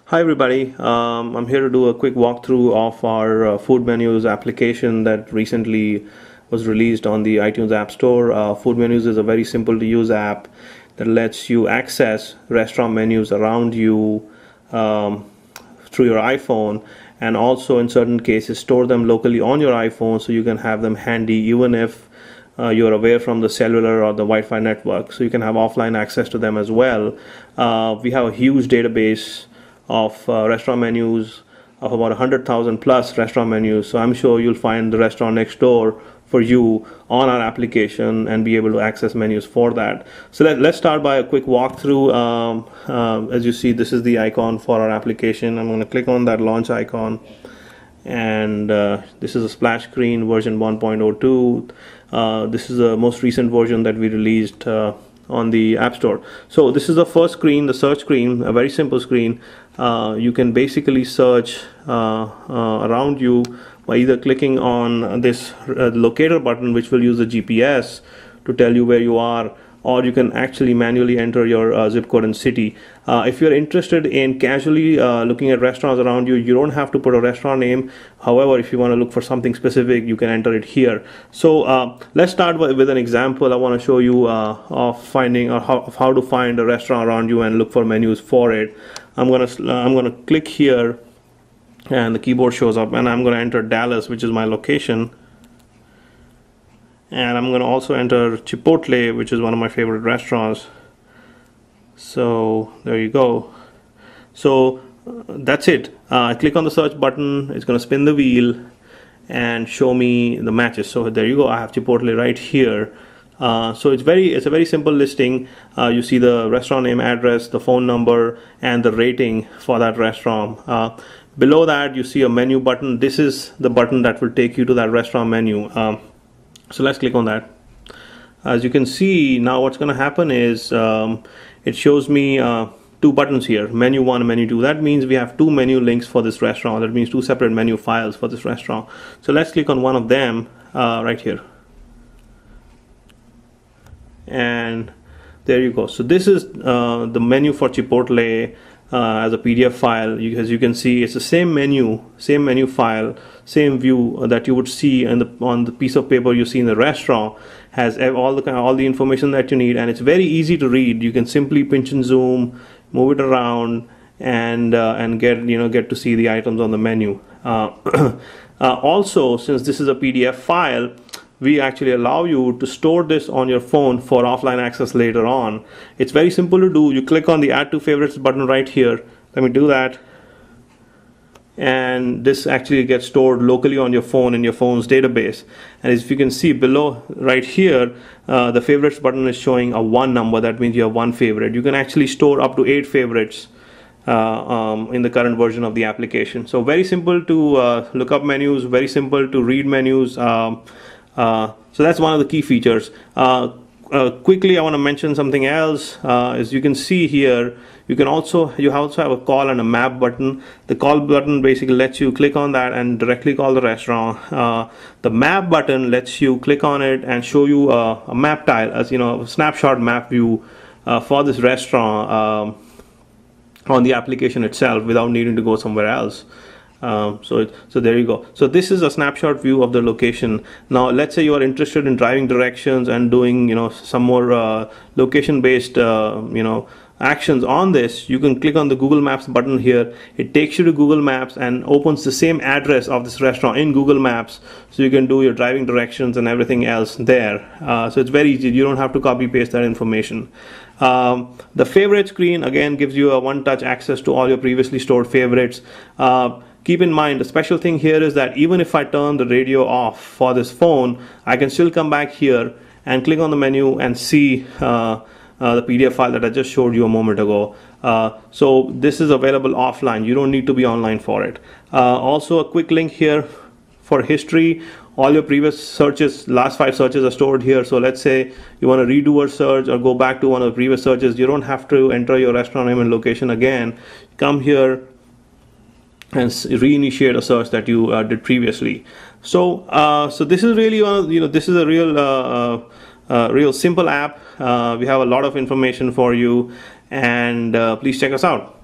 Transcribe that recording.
Hi everybody, I'm here to do a quick walkthrough of our FoodMenus application that recently was released on the iTunes App Store. FoodMenus is a very simple to use app that lets you access restaurant menus around you through your iPhone, and also in certain cases store them locally on your iPhone so you can have them handy even if you're away from the cellular or the Wi-Fi network, so you can have offline access to them as well. We have a huge database of restaurant menus, of about 100,000 plus restaurant menus, so I'm sure you'll find the restaurant next door for you on our application and be able to access menus for that. So let's start by a quick walkthrough. As you see, this is the icon for our application. I'm going to click on that launch icon, and this is a splash screen version 1.02. This is the most recent version that we released on the App Store. So this is the first screen, the search screen, a very simple screen. You can basically search around you by either clicking on this locator button, which will use the GPS to tell you where you are, or you can actually manually enter your zip code and city. If you're interested in casually looking at restaurants around you, you don't have to put a restaurant name. However, if you want to look for something specific, you can enter it here. So let's start with an example. I want to show you of finding or how to find a restaurant around you and look for menus for it. I'm gonna click here, and the keyboard shows up, and I'm gonna enter Dallas, which is my location. And I'm going to also enter Chipotle, which is one of my favorite restaurants. So there you go. So that's it. I click on the search button. It's going to spin the wheel and show me the matches. So there you go. I have Chipotle right here. So it's a very simple listing. You see the restaurant name, address, the phone number, and the rating for that restaurant. Below that, you see a menu button. This is the button that will take you to that restaurant menu. So let's click on that. As you can see, now what's going to happen is it shows me two buttons here, menu 1 and menu 2. That means we have two menu links for this restaurant. That means two separate menu files for this restaurant. So let's click on one of them right here. And there you go. So this is the menu for Chipotle as a PDF file. As you can see, it's the same menu file, same view that you would see on the piece of paper you see in the restaurant. Has all the information that you need, and it's very easy to read. You can simply pinch and zoom, move it around, and get to see the items on the menu. Also, since this is a PDF file, we actually allow you to store this on your phone for offline access later on. It's very simple to do. You click on the Add to Favorites button right here. Let me do that. And this actually gets stored locally on your phone in your phone's database. And as you can see below right here, the Favorites button is showing a 1 number. That means you have 1 favorite. You can actually store up to 8 favorites in the current version of the application. So very simple to look up menus, very simple to read menus. So that's one of the key features. Quickly, I want to mention something else. As you can see here, you also have a call and a map button. The call button basically lets you click on that and directly call the restaurant. The map button lets you click on it and show you a map tile, as a snapshot map view for this restaurant on the application itself without needing to go somewhere else. So there you go. So this is a snapshot view of the location. Now let's say you are interested in driving directions and doing some more location based actions on this. You can click on the Google Maps button here. It takes you to Google Maps and opens the same address of this restaurant in Google Maps, so you can do your driving directions and everything else there. So it's very easy. You don't have to copy paste that information. The favorite screen again gives you a one-touch access to all your previously stored favorites. Keep in mind, the special thing here is that even if I turn the radio off for this phone, I can still come back here and click on the menu and see the PDF file that I just showed you a moment ago. So this is available offline. You don't need to be online for it. Also, a quick link here for history. All your previous searches, last 5 searches are stored here. So let's say you want to redo a search or go back to one of the previous searches. You don't have to enter your restaurant name and location again. Come here and reinitiate a search that you did previously. So this is really this is a real simple app. We have a lot of information for you, and please check us out.